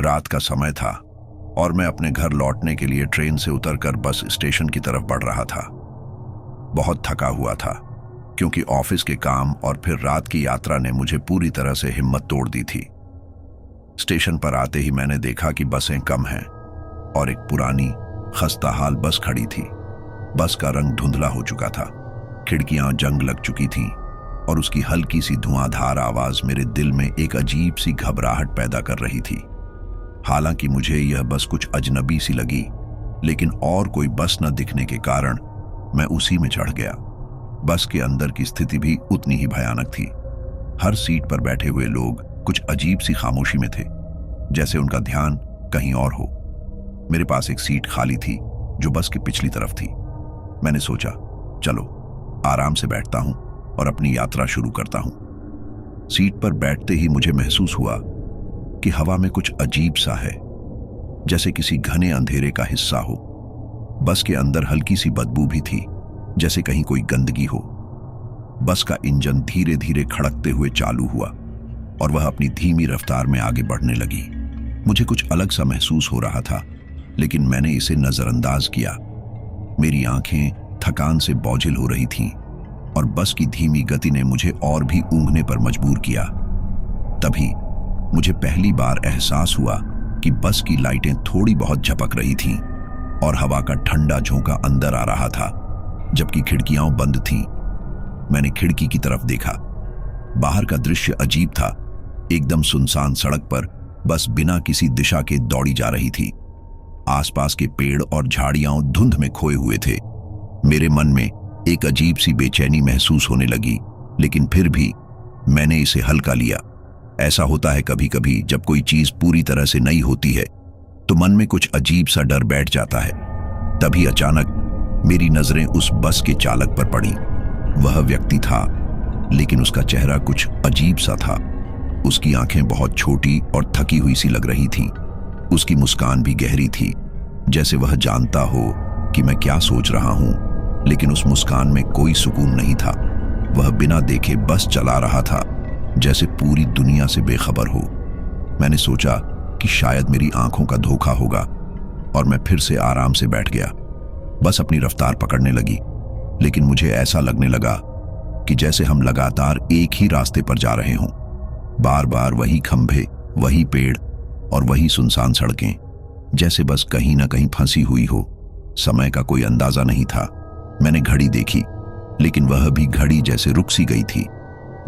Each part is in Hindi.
रात का समय था और मैं अपने घर लौटने के लिए ट्रेन से उतरकर बस स्टेशन की तरफ बढ़ रहा था। बहुत थका हुआ था क्योंकि ऑफिस के काम और फिर रात की यात्रा ने मुझे पूरी तरह से हिम्मत तोड़ दी थी। स्टेशन पर आते ही मैंने देखा कि बसें कम हैं और एक पुरानी खस्ताहाल बस खड़ी थी। बस का रंग धुंधला हो चुका था, खिड़कियां जंग लग चुकी थीं और उसकी हल्की सी धुआंधार आवाज मेरे दिल में एक अजीब सी घबराहट पैदा कर रही थी। हालांकि मुझे यह बस कुछ अजनबी सी लगी, लेकिन और कोई बस न दिखने के कारण मैं उसी में चढ़ गया। बस के अंदर की स्थिति भी उतनी ही भयानक थी। हर सीट पर बैठे हुए लोग कुछ अजीब सी खामोशी में थे, जैसे उनका ध्यान कहीं और हो। मेरे पास एक सीट खाली थी जो बस की पिछली तरफ थी। मैंने सोचा, चलो आराम से बैठता हूं और अपनी यात्रा शुरू करता हूं। सीट पर बैठते ही मुझे महसूस हुआ कि हवा में कुछ अजीब सा है, जैसे किसी घने अंधेरे का हिस्सा हो। बस के अंदर हल्की सी बदबू भी थी, जैसे कहीं कोई गंदगी हो। बस का इंजन धीरे धीरे खड़कते हुए चालू हुआ और वह अपनी धीमी रफ्तार में आगे बढ़ने लगी। मुझे कुछ अलग सा महसूस हो रहा था, लेकिन मैंने इसे नजरअंदाज किया। मेरी आंखें थकान से बोझिल हो रही थीं और बस की धीमी गति ने मुझे और भी ऊँघने पर मजबूर किया। तभी मुझे पहली बार एहसास हुआ कि बस की लाइटें थोड़ी बहुत झपक रही थीं और हवा का ठंडा झोंका अंदर आ रहा था, जबकि खिड़कियां बंद थीं। मैंने खिड़की की तरफ देखा। बाहर का दृश्य अजीब था। एकदम सुनसान सड़क पर बस बिना किसी दिशा के दौड़ी जा रही थी। आसपास के पेड़ और झाड़ियां धुंध में खोए हुए थे। मेरे मन में एक अजीब सी बेचैनी महसूस होने लगी, लेकिन फिर भी मैंने इसे हल्का लिया। ऐसा होता है कभी कभी, जब कोई चीज पूरी तरह से नई होती है तो मन में कुछ अजीब सा डर बैठ जाता है। तभी अचानक मेरी नजरें उस बस के चालक पर पड़ी। वह व्यक्ति था, लेकिन उसका चेहरा कुछ अजीब सा था। उसकी आंखें बहुत छोटी और थकी हुई सी लग रही थीं। उसकी मुस्कान भी गहरी थी, जैसे वह जानता हो कि मैं क्या सोच रहा हूं, लेकिन उस मुस्कान में कोई सुकून नहीं था। वह बिना देखे बस चला रहा था, जैसे पूरी दुनिया से बेखबर हो। मैंने सोचा कि शायद मेरी आंखों का धोखा होगा और मैं फिर से आराम से बैठ गया। बस अपनी रफ्तार पकड़ने लगी, लेकिन मुझे ऐसा लगने लगा कि जैसे हम लगातार एक ही रास्ते पर जा रहे हों। बार बार वही खंभे, वही पेड़ और वही सुनसान सड़कें, जैसे बस कहीं ना कहीं फंसी हुई हो। समय का कोई अंदाजा नहीं था। मैंने घड़ी देखी, लेकिन वह भी घड़ी जैसे रुक सी गई थी।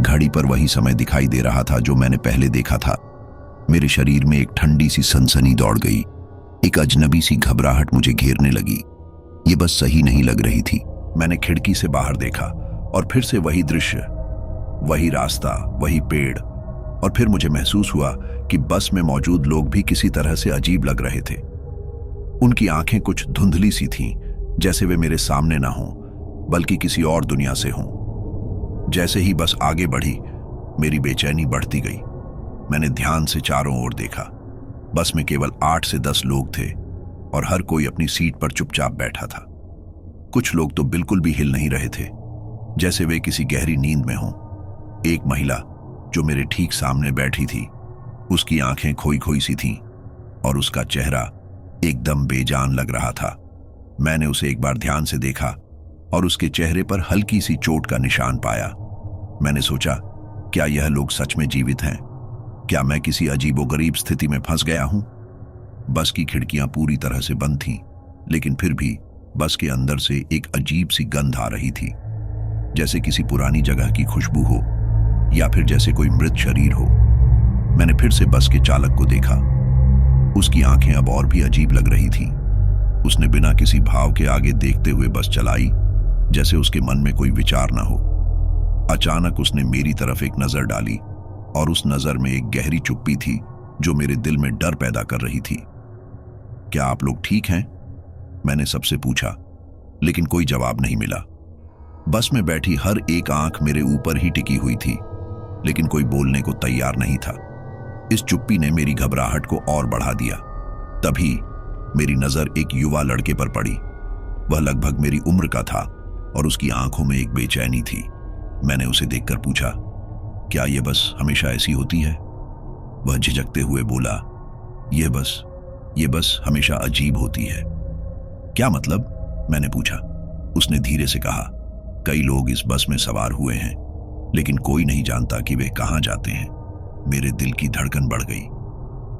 घड़ी पर वही समय दिखाई दे रहा था जो मैंने पहले देखा था। मेरे शरीर में एक ठंडी सी सनसनी दौड़ गई। एक अजनबी सी घबराहट मुझे घेरने लगी। ये बस सही नहीं लग रही थी। मैंने खिड़की से बाहर देखा और फिर से वही दृश्य, वही रास्ता, वही पेड़, और फिर मुझे महसूस हुआ कि बस में मौजूद लोग भी किसी तरह से अजीब लग रहे थे। उनकी आंखें कुछ धुंधली सी थीं, जैसे वे मेरे सामने ना हों, बल्कि किसी और दुनिया से हों। जैसे ही बस आगे बढ़ी, मेरी बेचैनी बढ़ती गई। मैंने ध्यान से चारों ओर देखा। बस में केवल 8 से 10 लोग थे और हर कोई अपनी सीट पर चुपचाप बैठा था। कुछ लोग तो बिल्कुल भी हिल नहीं रहे थे, जैसे वे किसी गहरी नींद में हों। एक महिला जो मेरे ठीक सामने बैठी थी, उसकी आंखें खोई खोई सी थीं और उसका चेहरा एकदम बेजान लग रहा था। मैंने उसे एक बार ध्यान से देखा और उसके चेहरे पर हल्की सी चोट का निशान पाया। मैंने सोचा, क्या यह लोग सच में जीवित हैं? क्या मैं किसी अजीबोगरीब स्थिति में फंस गया हूं? बस की खिड़कियां पूरी तरह से बंद थीं, लेकिन फिर भी बस के अंदर से एक अजीब सी गंध आ रही थी, जैसे किसी पुरानी जगह की खुशबू हो या फिर जैसे कोई मृत शरीर हो। मैंने फिर से बस के चालक को देखा। उसकी आंखें अब और भी अजीब लग रही थीं। उसने बिना किसी भाव के आगे देखते हुए बस चलाई, जैसे उसके मन में कोई विचार ना हो। अचानक उसने मेरी तरफ एक नजर डाली और उस नजर में एक गहरी चुप्पी थी जो मेरे दिल में डर पैदा कर रही थी। क्या आप लोग ठीक हैं? मैंने सबसे पूछा, लेकिन कोई जवाब नहीं मिला। बस में बैठी हर एक आंख मेरे ऊपर ही टिकी हुई थी, लेकिन कोई बोलने को तैयार नहीं था। इस चुप्पी ने मेरी घबराहट को और बढ़ा दिया। तभी मेरी नजर एक युवा लड़के पर पड़ी। वह लगभग मेरी उम्र का था और उसकी आंखों में एक बेचैनी थी। मैंने उसे देखकर पूछा, क्या यह बस हमेशा ऐसी होती है? वह झिझकते हुए बोला, ये बस हमेशा अजीब होती है। क्या मतलब? मैंने पूछा। उसने धीरे से कहा, कई लोग इस बस में सवार हुए हैं, लेकिन कोई नहीं जानता कि वे कहाँ जाते हैं। मेरे दिल की धड़कन बढ़ गई।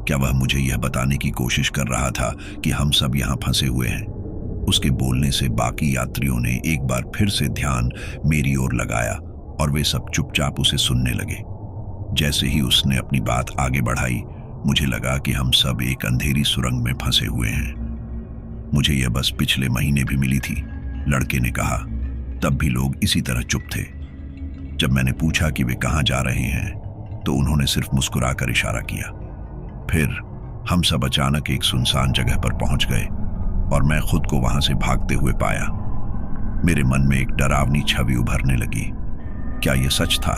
क्या वह मुझे यह बताने की कोशिश कर रहा था कि हम सब यहाँ फंसे हुए हैं? उसके बोलने से बाकी यात्रियों ने एक बार फिर से ध्यान मेरी ओर लगाया और वे सब चुपचाप उसे सुनने लगे। जैसे ही उसने अपनी बात आगे बढ़ाई, मुझे लगा कि हम सब एक अंधेरी सुरंग में फंसे हुए हैं। मुझे यह बस पिछले महीने भी मिली थी, लड़के ने कहा। तब भी लोग इसी तरह चुप थे। जब मैंने पूछा कि वे कहाँ जा रहे हैं, तो उन्होंने सिर्फ मुस्कुराकर इशारा किया। फिर हम सब अचानक एक सुनसान जगह पर पहुंच गए और मैं खुद को वहां से भागते हुए पाया। मेरे मन में एक डरावनी छवि उभरने लगी। क्या यह सच था?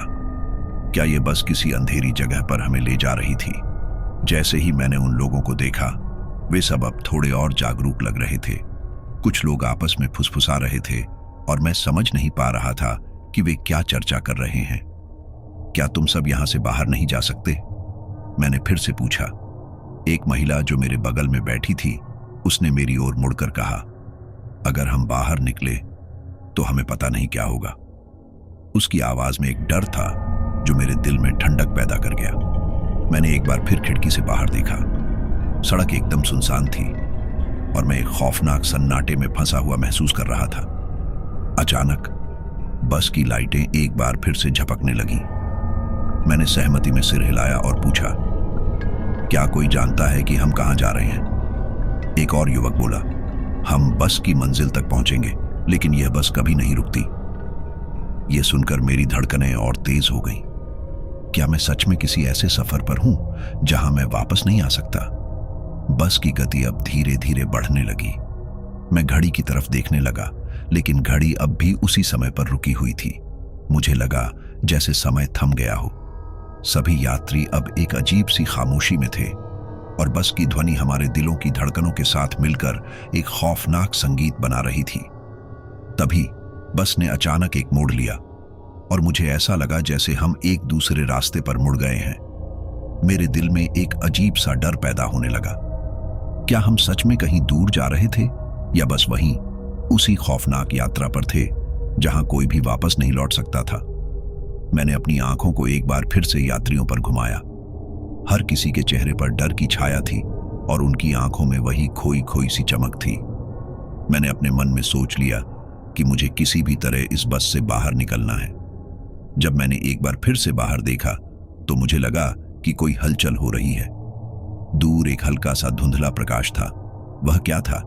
क्या यह बस किसी अंधेरी जगह पर हमें ले जा रही थी? जैसे ही मैंने उन लोगों को देखा, वे सब अब थोड़े और जागरूक लग रहे थे। कुछ लोग आपस में फुसफुसा रहे थे और मैं समझ नहीं पा रहा था कि वे क्या चर्चा कर रहे हैं। क्या तुम सब यहां से बाहर नहीं जा सकते? मैंने फिर से पूछा। एक महिला जो मेरे बगल में बैठी थी, उसने मेरी ओर मुड़कर कहा, अगर हम बाहर निकले तो हमें पता नहीं क्या होगा। उसकी आवाज में एक डर था जो मेरे दिल में ठंडक पैदा कर गया। मैंने एक बार फिर खिड़की से बाहर देखा। सड़क एकदम सुनसान थी और मैं एक खौफनाक सन्नाटे में फंसा हुआ महसूस कर रहा था। अचानक बस की लाइटें एक बार फिर से झपकने लगीं। मैंने सहमति में सिर हिलाया और पूछा, क्या कोई जानता है कि हम कहां जा रहे हैं? एक और युवक बोला, हम बस की मंजिल तक पहुंचेंगे, लेकिन यह बस कभी नहीं रुकती। यह सुनकर मेरी धड़कनें और तेज हो गईं। क्या मैं सच में किसी ऐसे सफर पर हूं जहां मैं वापस नहीं आ सकता? बस की गति अब धीरे धीरे बढ़ने लगी। मैं घड़ी की तरफ देखने लगा, लेकिन घड़ी अब भी उसी समय पर रुकी हुई थी। मुझे लगा जैसे समय थम गया हो। सभी यात्री अब एक अजीब सी खामोशी में थे और बस की ध्वनि हमारे दिलों की धड़कनों के साथ मिलकर एक खौफनाक संगीत बना रही थी। तभी बस ने अचानक एक मोड़ लिया और मुझे ऐसा लगा जैसे हम एक दूसरे रास्ते पर मुड़ गए हैं। मेरे दिल में एक अजीब सा डर पैदा होने लगा। क्या हम सच में कहीं दूर जा रहे थे या बस वहीं उसी खौफनाक यात्रा पर थे जहां कोई भी वापस नहीं लौट सकता था? मैंने अपनी आंखों को एक बार फिर से यात्रियों पर घुमाया। हर किसी के चेहरे पर डर की छाया थी और उनकी आंखों में वही खोई खोई सी चमक थी। मैंने अपने मन में सोच लिया कि मुझे किसी भी तरह इस बस से बाहर निकलना है। जब मैंने एक बार फिर से बाहर देखा तो मुझे लगा कि कोई हलचल हो रही है। दूर एक हल्का सा धुंधला प्रकाश था। वह क्या था?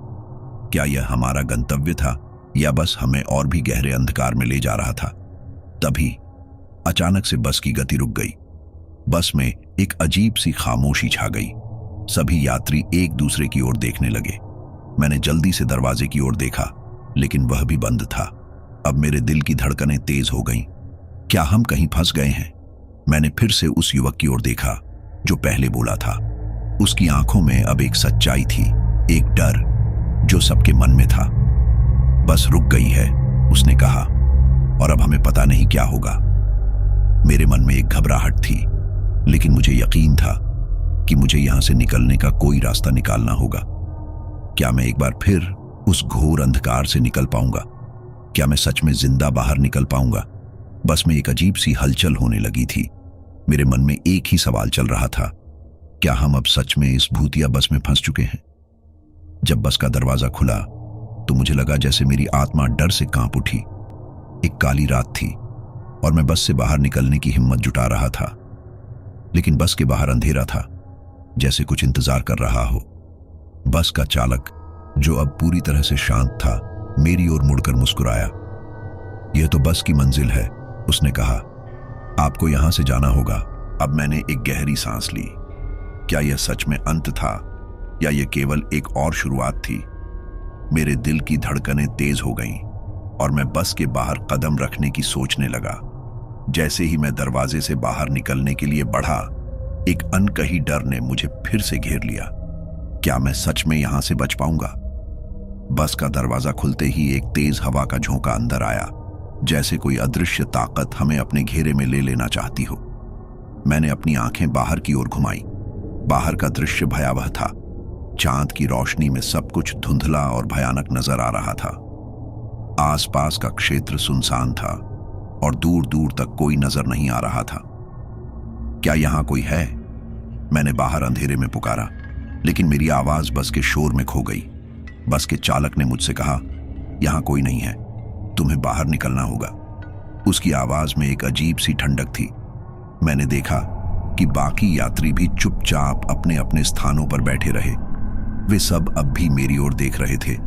क्या यह हमारा गंतव्य था या बस हमें और भी गहरे अंधकार में ले जा रहा था? तभी अचानक से बस की गति रुक गई। बस में एक अजीब सी खामोशी छा गई। सभी यात्री एक दूसरे की ओर देखने लगे। मैंने जल्दी से दरवाजे की ओर देखा, लेकिन वह भी बंद था। अब मेरे दिल की धड़कनें तेज हो गईं। क्या हम कहीं फंस गए हैं? मैंने फिर से उस युवक की ओर देखा जो पहले बोला था। उसकी आंखों में अब एक सच्चाई थी, एक डर जो सबके मन में था। बस रुक गई है, उसने कहा, और अब हमें पता नहीं क्या होगा। मेरे मन में एक घबराहट थी, लेकिन मुझे यकीन था कि मुझे यहां से निकलने का कोई रास्ता निकालना होगा। क्या मैं एक बार फिर उस घोर अंधकार से निकल पाऊंगा? क्या मैं सच में जिंदा बाहर निकल पाऊंगा? बस में एक अजीब सी हलचल होने लगी थी। मेरे मन में एक ही सवाल चल रहा था, क्या हम अब सच में इस भूतिया बस में फंस चुके हैं? जब बस का दरवाजा खुला तो मुझे लगा जैसे मेरी आत्मा डर से कांप उठी। एक काली रात थी और मैं बस से बाहर निकलने की हिम्मत जुटा रहा था, लेकिन बस के बाहर अंधेरा था, जैसे कुछ इंतजार कर रहा हो। बस का चालक, जो अब पूरी तरह से शांत था, मेरी ओर मुड़कर मुस्कुराया। यह तो बस की मंजिल है, उसने कहा, आपको यहां से जाना होगा। अब मैंने एक गहरी सांस ली। क्या यह सच में अंत था या यह केवल एक और शुरुआत थी? मेरे दिल की धड़कनें तेज हो गईं और मैं बस के बाहर कदम रखने की सोचने लगा। जैसे ही मैं दरवाजे से बाहर निकलने के लिए बढ़ा, एक अनकही डर ने मुझे फिर से घेर लिया। क्या मैं सच में यहां से बच पाऊंगा? बस का दरवाजा खुलते ही एक तेज हवा का झोंका अंदर आया, जैसे कोई अदृश्य ताकत हमें अपने घेरे में ले लेना चाहती हो। मैंने अपनी आंखें बाहर की ओर घुमाई। बाहर का दृश्य भयावह था। चांद की रोशनी में सब कुछ धुंधला और भयानक नजर आ रहा था। आसपास का क्षेत्र सुनसान था और दूर दूर तक कोई नजर नहीं आ रहा था। क्या यहां कोई है? मैंने बाहर अंधेरे में पुकारा, लेकिन मेरी आवाज बस के शोर में खो गई। बस के चालक ने मुझसे कहा, यहां कोई नहीं है, तुम्हें बाहर निकलना होगा। उसकी आवाज में एक अजीब सी ठंडक थी। मैंने देखा कि बाकी यात्री भी चुपचाप अपने अपने स्थानों पर बैठे रहे। वे सब अब भी मेरी ओर देख रहे थे,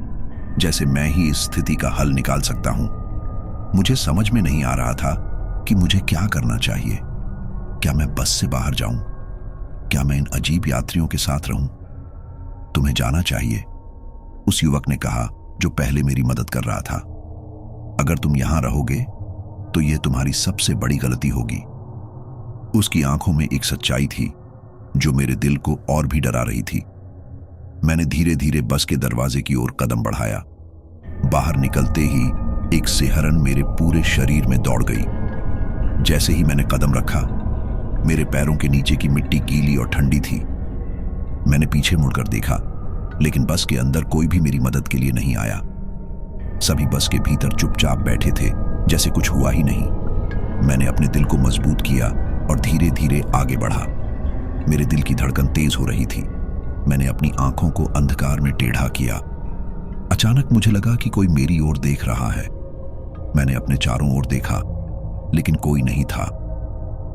जैसे मैं ही इस स्थिति का हल निकाल सकता हूं। मुझे समझ में नहीं आ रहा था कि मुझे क्या करना चाहिए। क्या मैं बस से बाहर जाऊं? क्या मैं इन अजीब यात्रियों के साथ रहूं? तुम्हें जाना चाहिए, उस युवक ने कहा जो पहले मेरी मदद कर रहा था। अगर तुम यहां रहोगे तो यह तुम्हारी सबसे बड़ी गलती होगी। उसकी आंखों में एक सच्चाई थी जो मेरे दिल को और भी डरा रही थी। मैंने धीरे धीरे बस के दरवाजे की ओर कदम बढ़ाया। बाहर निकलते ही एक सिहरन मेरे पूरे शरीर में दौड़ गई। जैसे ही मैंने कदम रखा, मेरे पैरों के नीचे की मिट्टी गीली और ठंडी थी। मैंने पीछे मुड़कर देखा, लेकिन बस के अंदर कोई भी मेरी मदद के लिए नहीं आया। सभी बस के भीतर चुपचाप बैठे थे, जैसे कुछ हुआ ही नहीं। मैंने अपने दिल को मजबूत किया और धीरे धीरे आगे बढ़ा। मेरे दिल की धड़कन तेज हो रही थी। मैंने अपनी आंखों को अंधकार में टेढ़ा किया। अचानक मुझे लगा कि कोई मेरी ओर देख रहा है। मैंने अपने चारों ओर देखा, लेकिन कोई नहीं था।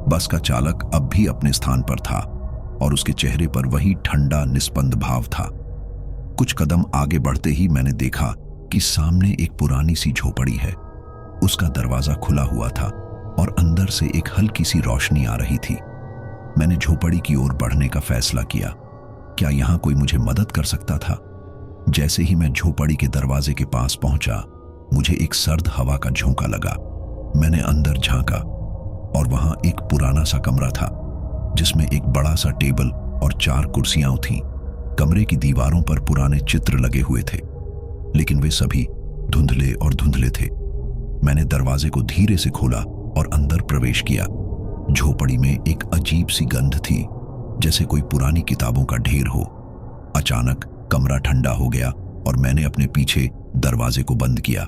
बस का चालक अब भी अपने स्थान पर था और उसके चेहरे पर वही ठंडा निस्पंद भाव था। कुछ कदम आगे बढ़ते ही मैंने देखा कि सामने एक पुरानी सी झोपड़ी है। उसका दरवाजा खुला हुआ था और अंदर से एक हल्की सी रोशनी आ रही थी। मैंने झोपड़ी की ओर बढ़ने का फैसला किया। क्या यहां कोई मुझे मदद कर सकता था? जैसे ही मैं झोपड़ी के दरवाजे के पास पहुंचा, मुझे एक सर्द हवा का झोंका लगा। मैंने अंदर झांका और वहां एक पुराना सा कमरा था, जिसमें एक बड़ा सा टेबल और 4 कुर्सियां थीं। कमरे की दीवारों पर पुराने चित्र लगे हुए थे, लेकिन वे सभी धुंधले और धुंधले थे। मैंने दरवाजे को धीरे से खोला और अंदर प्रवेश किया। झोपड़ी में एक अजीब सी गंध थी, जैसे कोई पुरानी किताबों का ढेर हो। अचानक कमरा ठंडा हो गया और मैंने अपने पीछे दरवाजे को बंद किया।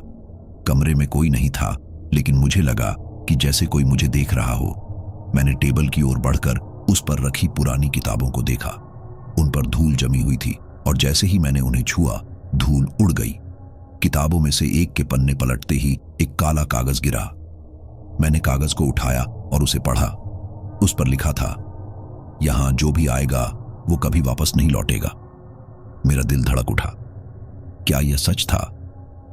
कमरे में कोई नहीं था, लेकिन मुझे लगा कि जैसे कोई मुझे देख रहा हो। मैंने टेबल की ओर बढ़कर उस पर रखी पुरानी किताबों को देखा। उन पर धूल जमी हुई थी और जैसे ही मैंने उन्हें छुआ, धूल उड़ गई। किताबों में से एक के पन्ने पलटते ही एक काला कागज गिरा। मैंने कागज को उठाया और उसे पढ़ा। उस पर लिखा था, यहां जो भी आएगा वो कभी वापस नहीं लौटेगा। मेरा दिल धड़क उठा। क्या यह सच था?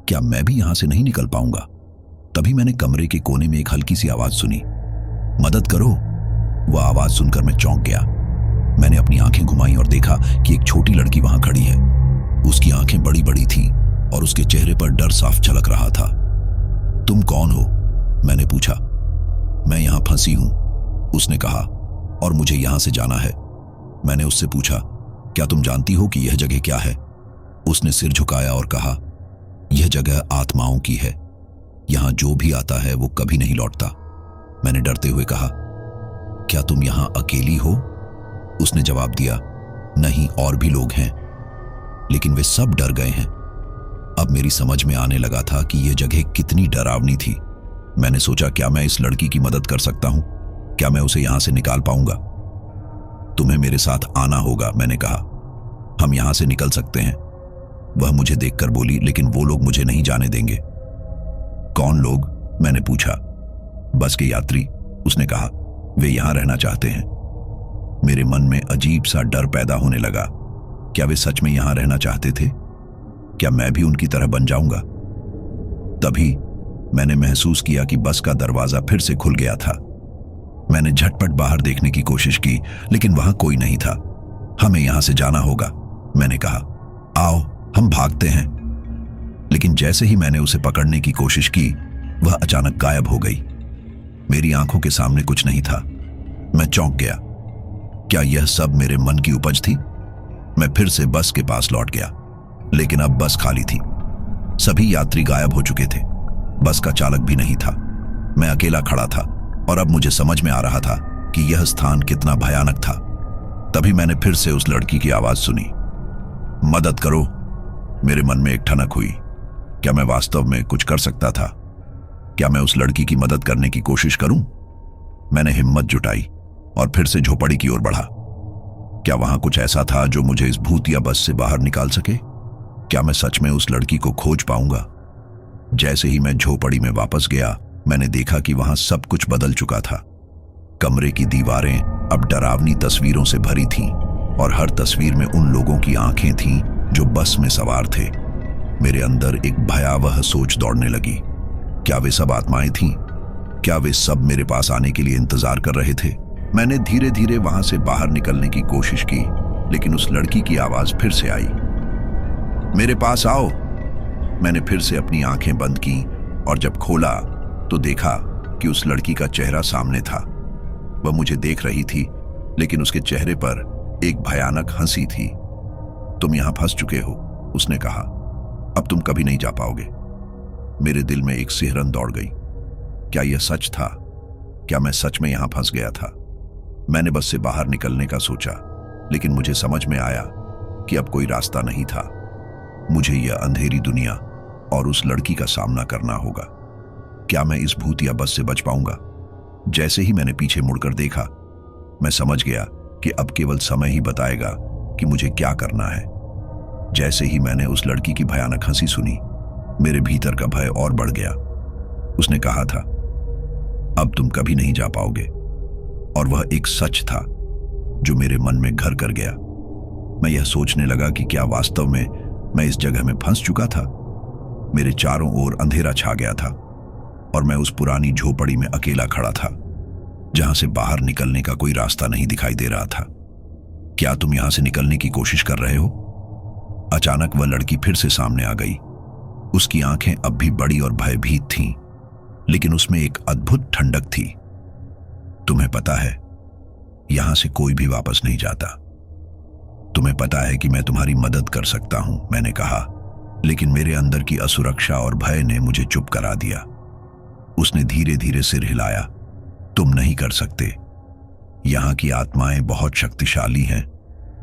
क्या मैं भी यहां से नहीं निकल पाऊंगा? तभी मैंने कमरे के कोने में एक हल्की सी आवाज सुनी, मदद करो। वह आवाज सुनकर मैं चौंक गया। मैंने अपनी आंखें घुमाई और देखा कि एक छोटी लड़की वहां खड़ी है। उसकी आंखें बड़ी बड़ी थीं और उसके चेहरे पर डर साफ झलक रहा था। तुम कौन हो? मैंने पूछा। मैं यहां फंसी हूं, उसने कहा, और मुझे यहां से जाना है। मैंने उससे पूछा, क्या तुम जानती हो कि यह जगह क्या है? उसने सिर झुकाया और कहा, यह जगह आत्माओं की है। यहां जो भी आता है वो कभी नहीं लौटता। मैंने डरते हुए कहा, क्या तुम यहां अकेली हो? उसने जवाब दिया, नहीं, और भी लोग हैं, लेकिन वे सब डर गए हैं। अब मेरी समझ में आने लगा था कि यह जगह कितनी डरावनी थी। मैंने सोचा, क्या मैं इस लड़की की मदद कर सकता हूं? क्या मैं उसे यहां से निकाल पाऊंगा? तुम्हें मेरे साथ आना होगा, मैंने कहा। हम यहां से निकल सकते हैं। वह मुझे देखकर बोली, लेकिन वो लोग मुझे नहीं जाने देंगे। कौन लोग? मैंने पूछा। बस के यात्री, उसने कहा। वे यहां रहना चाहते हैं। मेरे मन में अजीब सा डर पैदा होने लगा। क्या वे सच में यहां रहना चाहते थे? क्या मैं भी उनकी तरह बन जाऊंगा? तभी मैंने महसूस किया कि बस का दरवाजा फिर से खुल गया था। मैंने झटपट बाहर देखने की कोशिश की, लेकिन वहां कोई नहीं था। हमें यहां से जाना होगा, मैंने कहा। आओ, हम भागते हैं। लेकिन जैसे ही मैंने उसे पकड़ने की कोशिश की, वह अचानक गायब हो गई। मेरी आंखों के सामने कुछ नहीं था। मैं चौंक गया। क्या यह सब मेरे मन की उपज थी? मैं फिर से बस के पास लौट गया, लेकिन अब बस खाली थी। सभी यात्री गायब हो चुके थे। बस का चालक भी नहीं था। मैं अकेला खड़ा था और अब मुझे समझ में आ रहा था कि यह स्थान कितना भयानक था। तभी मैंने फिर से उस लड़की की आवाज सुनी, मदद करो। मेरे मन में एक ठनक हुई। क्या मैं वास्तव में कुछ कर सकता था? क्या मैं उस लड़की की मदद करने की कोशिश करूं? मैंने हिम्मत जुटाई और फिर से झोपड़ी की ओर बढ़ा। क्या वहां कुछ ऐसा था जो मुझे इस भूतिया बस से बाहर निकाल सके? क्या मैं सच में उस लड़की को खोज पाऊंगा? जैसे ही मैं झोपड़ी में वापस गया, मैंने देखा कि वहां सब कुछ बदल चुका था। कमरे की दीवारें अब डरावनी तस्वीरों से भरी थीं और हर तस्वीर में उन लोगों की आंखें थीं जो बस में सवार थे। मेरे अंदर एक भयावह सोच दौड़ने लगी। क्या वे सब आत्माएं थीं? क्या वे सब मेरे पास आने के लिए इंतजार कर रहे थे? मैंने धीरे धीरे वहां से बाहर निकलने की कोशिश की, लेकिन उस लड़की की आवाज फिर से आई, मेरे पास आओ। मैंने फिर से अपनी आंखें बंद की और जब खोला तो देखा कि उस लड़की का चेहरा सामने था। वह मुझे देख रही थी, लेकिन उसके चेहरे पर एक भयानक हंसी थी। तुम यहां फंस चुके हो, उसने कहा। अब तुम कभी नहीं जा पाओगे। मेरे दिल में एक सिहरन दौड़ गई। क्या यह सच था? क्या मैं सच में यहां फंस गया था? मैंने बस से बाहर निकलने का सोचा, लेकिन मुझे समझ में आया कि अब कोई रास्ता नहीं था। मुझे यह अंधेरी दुनिया और उस लड़की का सामना करना होगा। क्या मैं इस भूतिया बस से बच पाऊंगा? जैसे ही मैंने पीछे मुड़कर देखा, मैं समझ गया कि अब केवल समय ही बताएगा कि मुझे क्या करना है। जैसे ही मैंने उस लड़की की भयानक हंसी सुनी, मेरे भीतर का भय और बढ़ गया। उसने कहा था, अब तुम कभी नहीं जा पाओगे। और वह एक सच था जो मेरे मन में घर कर गया। मैं यह सोचने लगा कि क्या वास्तव में मैं इस जगह में फंस चुका था। मेरे चारों ओर अंधेरा छा गया था और मैं उस पुरानी झोपड़ी में अकेला खड़ा था, जहां से बाहर निकलने का कोई रास्ता नहीं दिखाई दे रहा था। क्या तुम यहां से निकलने की कोशिश कर रहे हो? अचानक वह लड़की फिर से सामने आ गई। उसकी आंखें अब भी बड़ी और भयभीत थीं, लेकिन उसमें एक अद्भुत ठंडक थी। तुम्हें पता है, यहां से कोई भी वापस नहीं जाता। तुम्हें पता है कि मैं तुम्हारी मदद कर सकता हूं, मैंने कहा, लेकिन मेरे अंदर की असुरक्षा और भय ने मुझे चुप करा दिया। उसने धीरे धीरे सिर हिलाया। तुम नहीं कर सकते। यहां की आत्माएं बहुत शक्तिशाली हैं।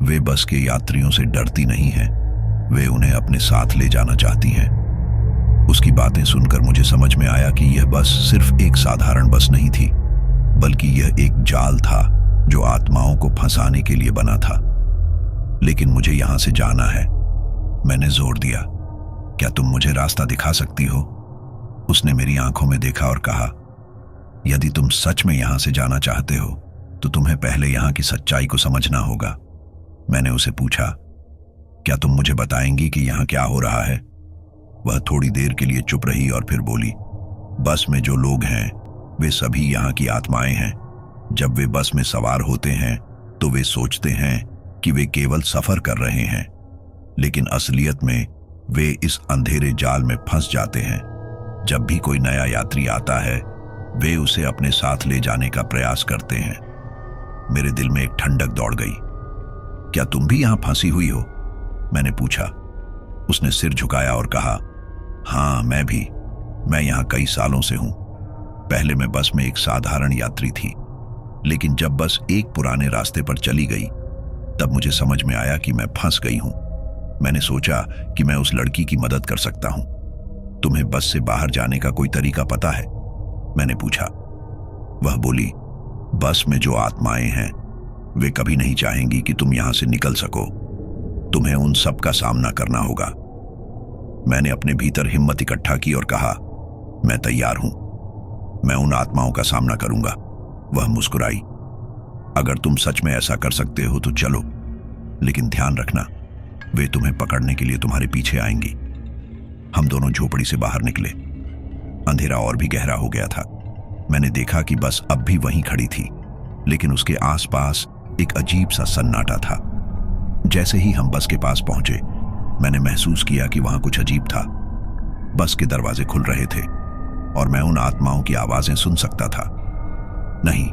वे बस के यात्रियों से डरती नहीं हैं। वे उन्हें अपने साथ ले जाना चाहती हैं। उसकी बातें सुनकर मुझे समझ में आया कि यह बस सिर्फ एक साधारण बस नहीं थी, बल्कि यह एक जाल था जो आत्माओं को फंसाने के लिए बना था। लेकिन मुझे यहां से जाना है, मैंने जोर दिया। क्या तुम मुझे रास्ता दिखा सकती हो? उसने मेरी आंखों में देखा और कहा, यदि तुम सच में यहां से जाना चाहते हो तो तुम्हें पहले यहां की सच्चाई को समझना होगा। मैंने उसे पूछा, क्या तुम मुझे बताएंगी कि यहां क्या हो रहा है? वह थोड़ी देर के लिए चुप रही और फिर बोली, बस में जो लोग हैं वे सभी यहां की आत्माएं हैं। जब वे बस में सवार होते हैं तो वे सोचते हैं कि वे केवल सफर कर रहे हैं, लेकिन असलियत में वे इस अंधेरे जाल में फंस जाते हैं। जब भी कोई नया यात्री आता है, वे उसे अपने साथ ले जाने का प्रयास करते हैं। मेरे दिल में एक ठंडक दौड़ गई। क्या तुम भी यहां फंसी हुई हो? मैंने पूछा। उसने सिर झुकाया और कहा, हां, मैं भी। मैं यहां कई सालों से हूं। पहले मैं बस में एक साधारण यात्री थी, लेकिन जब बस एक पुराने रास्ते पर चली गई, तब मुझे समझ में आया कि मैं फंस गई हूं। मैंने सोचा कि मैं उस लड़की की मदद कर सकता हूं। तुम्हें बस से बाहर जाने का कोई तरीका पता है? मैंने पूछा। वह बोली, बस में जो आत्माएं हैं वे कभी नहीं चाहेंगी कि तुम यहां से निकल सको। तुम्हें उन सब का सामना करना होगा। मैंने अपने भीतर हिम्मत इकट्ठा की और कहा, मैं तैयार हूं। मैं उन आत्माओं का सामना करूंगा। वह मुस्कुराई। अगर तुम सच में ऐसा कर सकते हो तो चलो, लेकिन ध्यान रखना, वे तुम्हें पकड़ने के लिए तुम्हारे पीछे आएंगी। हम दोनों झोपड़ी से बाहर निकले। अंधेरा और भी गहरा हो गया था। मैंने देखा कि बस अब भी वहीं खड़ी थी, लेकिन उसके आसपास एक अजीब सा सन्नाटा था। जैसे ही हम बस के पास पहुंचे, मैंने महसूस किया कि वहां कुछ अजीब था। बस के दरवाजे खुल रहे थे और मैं उन आत्माओं की आवाजें सुन सकता था। नहीं,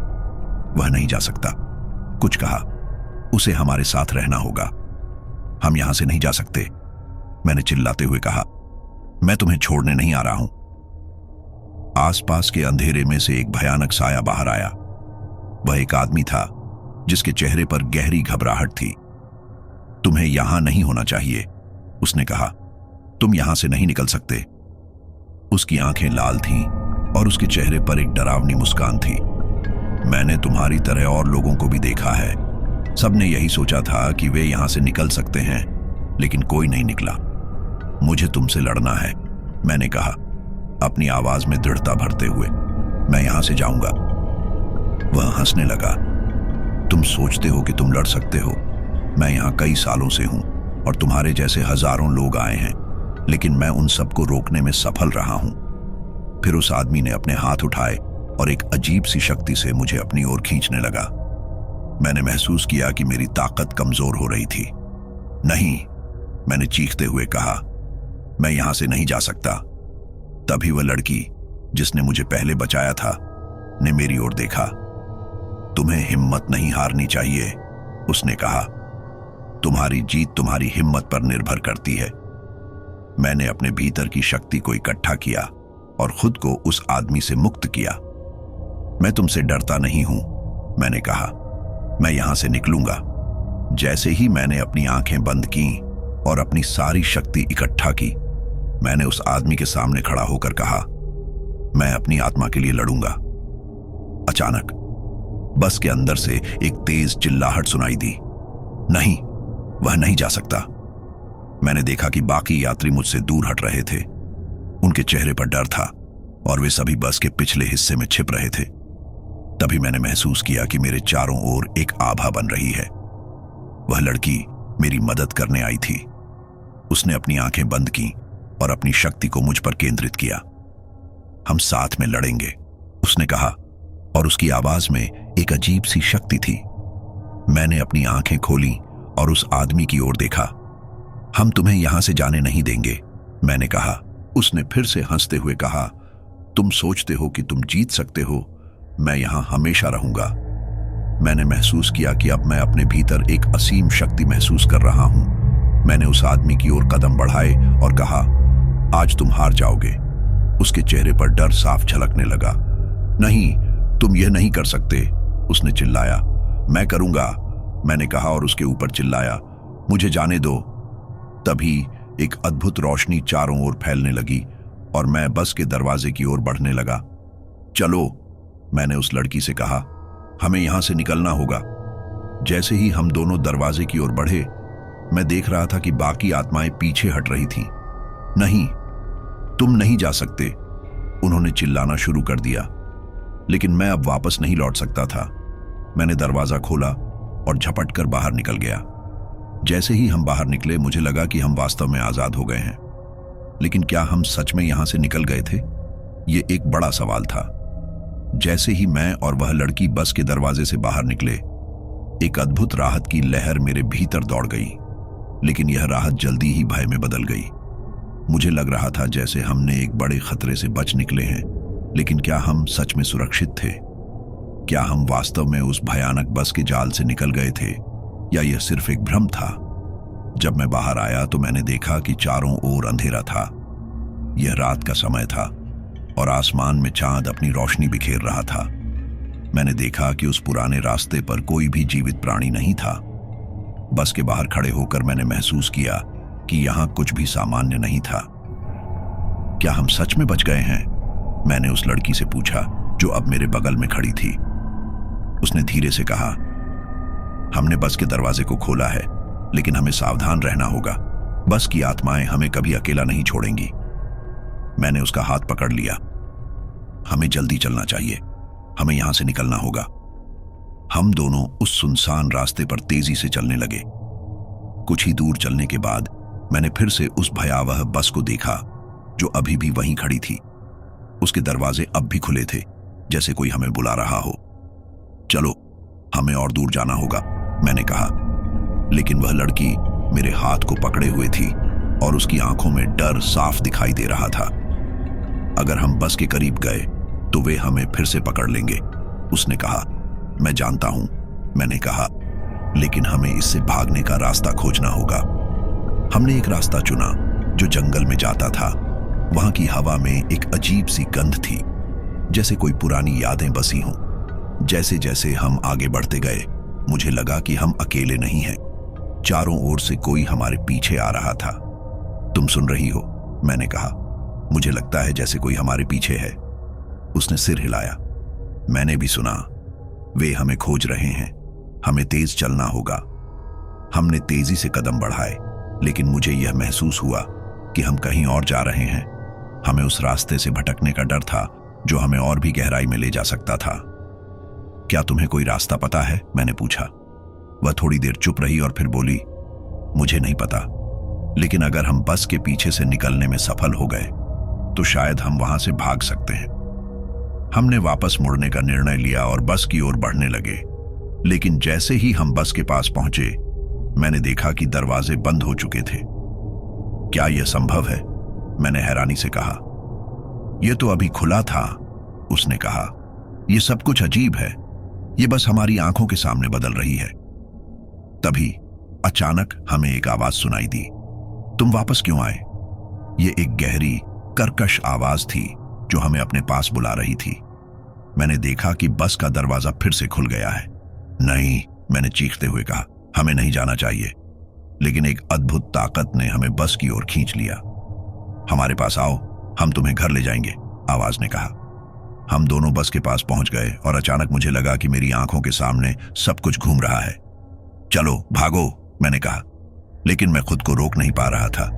वह नहीं जा सकता। कुछ कहा, उसे हमारे साथ रहना होगा। हम यहां से नहीं जा सकते, मैंने चिल्लाते हुए कहा। मैं तुम्हें छोड़ने नहीं आ रहा हूं। आसपास के अंधेरे में से एक भयानक साया बाहर आया। वह एक आदमी था जिसके चेहरे पर गहरी घबराहट थी। तुम्हें यहां नहीं होना चाहिए, उसने कहा। तुम यहां से नहीं निकल सकते। उसकी आंखें लाल थीं और उसके चेहरे पर एक डरावनी मुस्कान थी। मैंने तुम्हारी तरह और लोगों को भी देखा है। सबने यही सोचा था कि वे यहां से निकल सकते हैं, लेकिन कोई नहीं निकला। मुझे तुमसे लड़ना है, मैंने कहा, अपनी आवाज में दृढ़ता भरते हुए। मैं यहां से जाऊंगा। वह हंसने लगा। तुम सोचते हो कि तुम लड़ सकते हो? मैं यहां कई सालों से हूं और तुम्हारे जैसे हजारों लोग आए हैं, लेकिन मैं उन सबको रोकने में सफल रहा हूं। फिर उस आदमी ने अपने हाथ उठाए और एक अजीब सी शक्ति से मुझे अपनी ओर खींचने लगा। मैंने महसूस किया कि मेरी ताकत कमजोर हो रही थी। नहीं, मैंने चीखते हुए कहा, मैं यहां से नहीं जा सकता। तभी वह लड़की जिसने मुझे पहले बचाया था ने मेरी ओर देखा। तुम्हें हिम्मत नहीं हारनी चाहिए, उसने कहा। तुम्हारी जीत तुम्हारी हिम्मत पर निर्भर करती है। मैंने अपने भीतर की शक्ति को इकट्ठा किया और खुद को उस आदमी से मुक्त किया। मैं तुमसे डरता नहीं हूं, मैंने कहा। मैं यहां से निकलूंगा। जैसे ही मैंने अपनी आंखें बंद की और अपनी सारी शक्ति इकट्ठा की, मैंने उस आदमी के सामने खड़ा होकर कहा, मैं अपनी आत्मा के लिए लड़ूंगा। अचानक बस के अंदर से एक तेज चिल्लाहट सुनाई दी। नहीं, वह नहीं जा सकता। मैंने देखा कि बाकी यात्री मुझसे दूर हट रहे थे। उनके चेहरे पर डर था और वे सभी बस के पिछले हिस्से में छिप रहे थे। तभी मैंने महसूस किया कि मेरे चारों ओर एक आभा बन रही है। वह लड़की मेरी मदद करने आई थी। उसने अपनी आंखें बंद की और अपनी शक्ति को मुझ पर केंद्रित किया। हम साथ में लड़ेंगे, उसने कहा, और उसकी आवाज में एक अजीब सी शक्ति थी। मैंने अपनी आंखें खोली और उस आदमी की ओर देखा। हम तुम्हें यहां से जाने नहीं देंगे, मैंने कहा। उसने फिर से हंसते हुए कहा, तुम सोचते हो कि तुम जीत सकते हो? मैं यहां हमेशा रहूंगा। मैंने महसूस किया कि अब मैं अपने भीतर एक असीम शक्ति महसूस कर रहा हूं। मैंने उस आदमी की ओर कदम बढ़ाए और कहा, आज तुम हार जाओगे। उसके चेहरे पर डर साफ झलकने लगा। नहीं, तुम यह नहीं कर सकते, उसने चिल्लाया। मैं करूंगा, मैंने कहा और उसके ऊपर चिल्लाया, मुझे जाने दो। तभी एक अद्भुत रोशनी चारों ओर फैलने लगी और मैं बस के दरवाजे की ओर बढ़ने लगा। चलो, मैंने उस लड़की से कहा, हमें यहां से निकलना होगा। जैसे ही हम दोनों दरवाजे की ओर बढ़े, मैं देख रहा था कि बाकी आत्माएं पीछे हट रही थीं। नहीं, तुम नहीं जा सकते, उन्होंने चिल्लाना शुरू कर दिया। लेकिन मैं अब वापस नहीं लौट सकता था। मैंने दरवाजा खोला और झपट कर बाहर निकल गया। जैसे ही हम बाहर निकले, मुझे लगा कि हम वास्तव में आजाद हो गए हैं। लेकिन क्या हम सच में यहां से निकल गए थे? यह एक बड़ा सवाल था। जैसे ही मैं और वह लड़की बस के दरवाजे से बाहर निकले, एक अद्भुत राहत की लहर मेरे भीतर दौड़ गई। लेकिन यह राहत जल्दी ही भय में बदल गई। मुझे लग रहा था जैसे हमने एक बड़े खतरे से बच निकले हैं। लेकिन क्या हम सच में सुरक्षित थे? क्या हम वास्तव में उस भयानक बस के जाल से निकल गए थे, या यह सिर्फ एक भ्रम था? जब मैं बाहर आया तो मैंने देखा कि चारों ओर अंधेरा था। यह रात का समय था और आसमान में चांद अपनी रोशनी बिखेर रहा था। मैंने देखा कि उस पुराने रास्ते पर कोई भी जीवित प्राणी नहीं था। बस के बाहर खड़े होकर मैंने महसूस किया कि यहां कुछ भी सामान्य नहीं था। क्या हम सच में बच गए हैं? मैंने उस लड़की से पूछा, जो अब मेरे बगल में खड़ी थी। उसने धीरे से कहा, हमने बस के दरवाजे को खोला है, लेकिन हमें सावधान रहना होगा। बस की आत्माएं हमें कभी अकेला नहीं छोड़ेंगी। मैंने उसका हाथ पकड़ लिया। हमें जल्दी चलना चाहिए, हमें यहां से निकलना होगा। हम दोनों उस सुनसान रास्ते पर तेजी से चलने लगे। कुछ ही दूर चलने के बाद मैंने फिर से उस भयावह बस को देखा, जो अभी भी वहीं खड़ी थी। उसके दरवाजे अब भी खुले थे, जैसे कोई हमें बुला रहा हो। चलो, हमें और दूर जाना होगा, मैंने कहा। लेकिन वह लड़की मेरे हाथ को पकड़े हुए थी और उसकी आंखों में डर साफ दिखाई दे रहा था। अगर हम बस के करीब गए तो वे हमें फिर से पकड़ लेंगे, उसने कहा। मैं जानता हूं, मैंने कहा, लेकिन हमें इससे भागने का रास्ता खोजना होगा। हमने एक रास्ता चुना जो जंगल में जाता था। वहां की हवा में एक अजीब सी गंध थी, जैसे कोई पुरानी यादें बसी हों। जैसे जैसे हम आगे बढ़ते गए, मुझे लगा कि हम अकेले नहीं हैं। चारों ओर से कोई हमारे पीछे आ रहा था। तुम सुन रही हो? मैंने कहा। मुझे लगता है जैसे कोई हमारे पीछे है। उसने सिर हिलाया। मैंने भी सुना। वे हमें खोज रहे हैं। हमें तेज चलना होगा। हमने तेजी से कदम बढ़ाए, लेकिन मुझे यह महसूस हुआ कि हम कहीं और जा रहे हैं। हमें उस रास्ते से भटकने का डर था जो हमें और भी गहराई में ले जा सकता था। क्या तुम्हें कोई रास्ता पता है? मैंने पूछा। वह थोड़ी देर चुप रही और फिर बोली, मुझे नहीं पता, लेकिन अगर हम बस के पीछे से निकलने में सफल हो गए तो शायद हम वहां से भाग सकते हैं। हमने वापस मुड़ने का निर्णय लिया और बस की ओर बढ़ने लगे, लेकिन जैसे ही हम बस के पास पहुंचे, मैंने देखा कि दरवाजे बंद हो चुके थे। क्या यह संभव है? मैंने हैरानी से कहा। यह तो अभी खुला था, उसने कहा। यह सब कुछ अजीब है। यह बस हमारी आंखों के सामने बदल रही है। तभी अचानक हमें एक आवाज सुनाई दी। तुम वापस क्यों आए? यह एक गहरी, कर्कश आवाज थी जो हमें अपने पास बुला रही थी। मैंने देखा कि बस का दरवाजा फिर से खुल गया है। नहीं, मैंने चीखते हुए कहा, हमें नहीं जाना चाहिए। लेकिन एक अद्भुत ताकत ने हमें बस की ओर खींच लिया। हमारे पास आओ, हम तुम्हें घर ले जाएंगे, आवाज ने कहा। हम दोनों बस के पास पहुंच गए और अचानक मुझे लगा कि मेरी आंखों के सामने सब कुछ घूम रहा है। चलो भागो, मैंने कहा, लेकिन मैं खुद को रोक नहीं पा रहा था।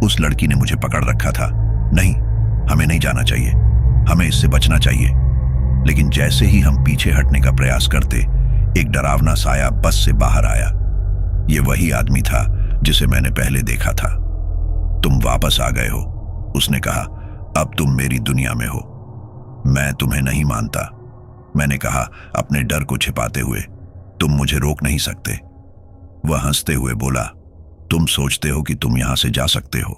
उस लड़की ने मुझे पकड़ रखा था। नहीं, हमें नहीं जाना चाहिए, हमें इससे बचना चाहिए। लेकिन जैसे ही हम पीछे हटने का प्रयास करते, एक डरावना साया बस से बाहर आया। यह वही आदमी था जिसे मैंने पहले देखा था। तुम वापस आ गए हो, उसने कहा। अब तुम मेरी दुनिया में हो। मैं तुम्हें नहीं मानता, मैंने कहा अपने डर को छिपाते हुए। तुम मुझे रोक नहीं सकते। वह हंसते हुए बोला, तुम सोचते हो कि तुम यहां से जा सकते हो?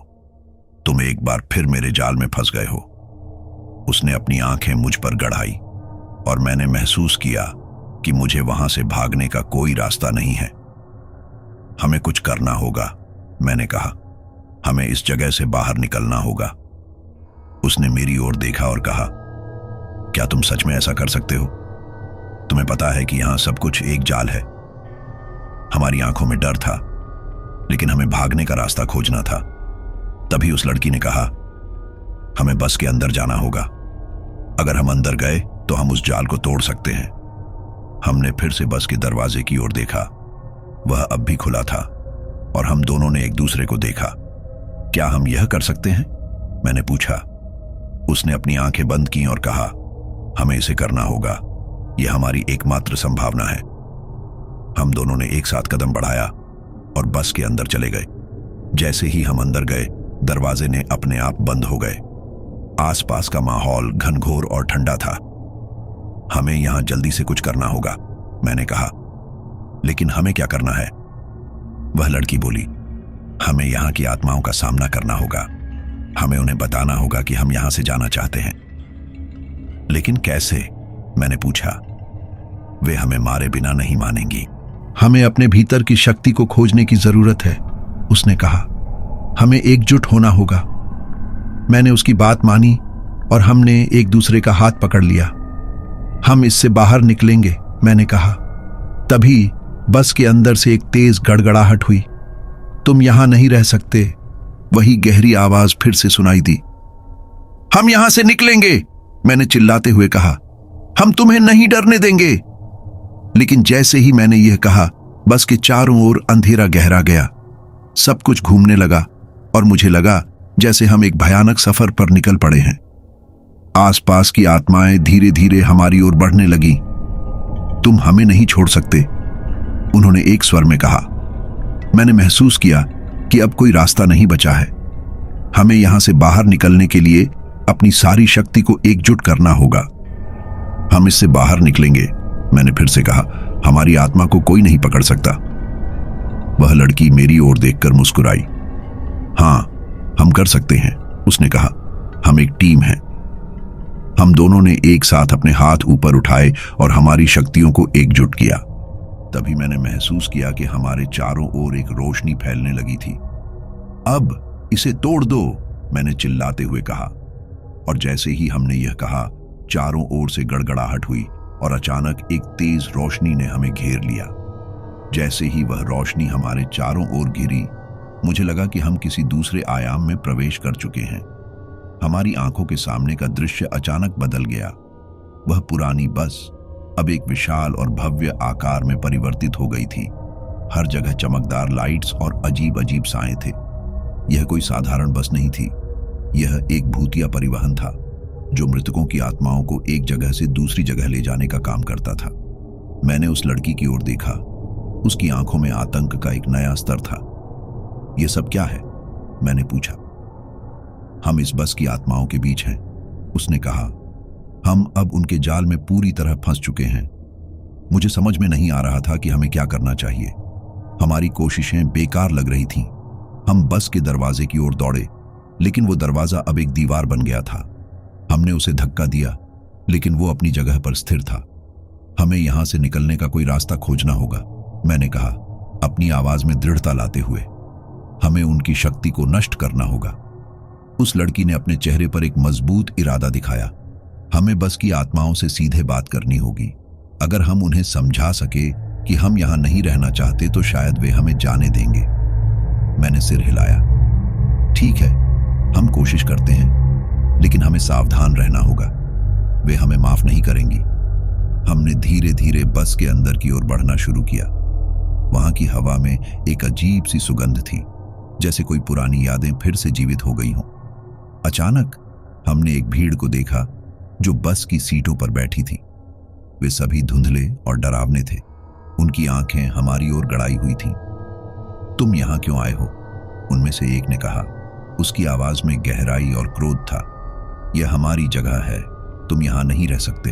तुम एक बार फिर मेरे जाल में फंस गए हो। उसने अपनी आंखें मुझ पर गड़ाई और मैंने महसूस किया कि मुझे वहां से भागने का कोई रास्ता नहीं है। हमें कुछ करना होगा, मैंने कहा। हमें इस जगह से बाहर निकलना होगा। उसने मेरी ओर देखा और कहा, क्या तुम सच में ऐसा कर सकते हो? तुम्हें पता है कि यहां सब कुछ एक जाल है। हमारी आंखों में डर था, लेकिन हमें भागने का रास्ता खोजना था। तभी उस लड़की ने कहा, हमें बस के अंदर जाना होगा। अगर हम अंदर गए तो हम उस जाल को तोड़ सकते हैं। हमने फिर से बस के दरवाजे की ओर देखा। वह अब भी खुला था और हम दोनों ने एक दूसरे को देखा। क्या हम यह कर सकते हैं? मैंने पूछा। उसने अपनी आंखें बंद की और कहा, हमें इसे करना होगा। यह हमारी एकमात्र संभावना है। हम दोनों ने एक साथ कदम बढ़ाया और बस के अंदर चले गए। जैसे ही हम अंदर गए, दरवाजे ने अपने आप बंद हो गए। आसपास का माहौल घनघोर और ठंडा था। हमें यहां जल्दी से कुछ करना होगा, मैंने कहा। लेकिन हमें क्या करना है? वह लड़की बोली, हमें यहां की आत्माओं का सामना करना होगा। हमें उन्हें बताना होगा कि हम यहां से जाना चाहते हैं। लेकिन कैसे? मैंने पूछा। वे हमें मारे बिना नहीं मानेंगी। हमें अपने भीतर की शक्ति को खोजने की जरूरत है, उसने कहा। हमें एकजुट होना होगा। मैंने उसकी बात मानी और हमने एक दूसरे का हाथ पकड़ लिया। हम इससे बाहर निकलेंगे, मैंने कहा। तभी बस के अंदर से एक तेज गड़गड़ाहट हुई। तुम यहां नहीं रह सकते, वही गहरी आवाज फिर से सुनाई दी। हम यहां से निकलेंगे, मैंने चिल्लाते हुए कहा। हम तुम्हें नहीं डरने देंगे। लेकिन जैसे ही मैंने यह कहा, बस के चारों ओर अंधेरा गहरा गया। सब कुछ घूमने लगा और मुझे लगा जैसे हम एक भयानक सफर पर निकल पड़े हैं। आसपास की आत्माएं धीरे धीरे हमारी ओर बढ़ने लगी। तुम हमें नहीं छोड़ सकते, उन्होंने एक स्वर में कहा। मैंने महसूस किया कि अब कोई रास्ता नहीं बचा है। हमें यहां से बाहर निकलने के लिए अपनी सारी शक्ति को एकजुट करना होगा। हम इससे बाहर निकलेंगे, मैंने फिर से कहा। हमारी आत्मा को कोई नहीं पकड़ सकता। वह लड़की मेरी ओर देखकर मुस्कुराई। हां, हम कर सकते हैं, उसने कहा। हम एक टीम हैं। हम दोनों ने एक साथ अपने हाथ ऊपर उठाए और हमारी शक्तियों को एकजुट किया। तभी मैंने महसूस किया कि हमारे चारों ओर एक रोशनी फैलने लगी थी। अब इसे तोड़ दो, मैंने चिल्लाते हुए कहा। और जैसे ही हमने यह कहा, चारों ओर से गड़गड़ाहट हुई और अचानक एक तेज रोशनी ने हमें घेर लिया। जैसे ही वह रोशनी हमारे चारों ओर घिरी, मुझे लगा कि हम किसी दूसरे आयाम में प्रवेश कर चुके हैं। हमारी आंखों के सामने का दृश्य अचानक बदल गया। वह पुरानी बस अब एक विशाल और भव्य आकार में परिवर्तित हो गई थी। हर जगह चमकदार लाइट्स और अजीब अजीब साए थे। यह कोई साधारण बस नहीं थी, यह एक भूतिया परिवहन था जो मृतकों की आत्माओं को एक जगह से दूसरी जगह ले जाने का काम करता था। मैंने उस लड़की की ओर देखा। उसकी आंखों में आतंक का एक नया स्तर था। यह सब क्या है? मैंने पूछा। हम इस बस की आत्माओं के बीच हैं, उसने कहा। हम अब उनके जाल में पूरी तरह फंस चुके हैं। मुझे समझ में नहीं आ रहा था कि हमें क्या करना चाहिए। हमारी कोशिशें बेकार लग रही थीं। हम बस के दरवाजे की ओर दौड़े, लेकिन वो दरवाजा अब एक दीवार बन गया था। हमने उसे धक्का दिया, लेकिन वो अपनी जगह पर स्थिर था। हमें यहां से निकलने का कोई रास्ता खोजना होगा, मैंने कहा, अपनी आवाज में दृढ़ता लाते हुए। हमें उनकी शक्ति को नष्ट करना होगा। उस लड़की ने अपने चेहरे पर एक मजबूत इरादा दिखाया। हमें बस की आत्माओं से सीधे बात करनी होगी। अगर हम उन्हें समझा सके कि हम यहां नहीं रहना चाहते तो शायद वे हमें जाने देंगे। मैंने सिर हिलाया। ठीक है, हम कोशिश करते हैं, लेकिन हमें सावधान रहना होगा। वे हमें माफ नहीं करेंगी। हमने धीरे धीरे बस के अंदर की ओर बढ़ना शुरू किया। वहां की हवा में एक अजीब सी सुगंध थी, जैसे कोई पुरानी यादें फिर से जीवित हो गई हों। अचानक हमने एक भीड़ को देखा जो बस की सीटों पर बैठी थी। वे सभी धुंधले और डरावने थे। उनकी आंखें हमारी ओर गड़ाई हुई थीं। तुम यहां क्यों आए हो? उनमें से एक ने कहा। उसकी आवाज में गहराई और क्रोध था। यह हमारी जगह है, तुम यहां नहीं रह सकते।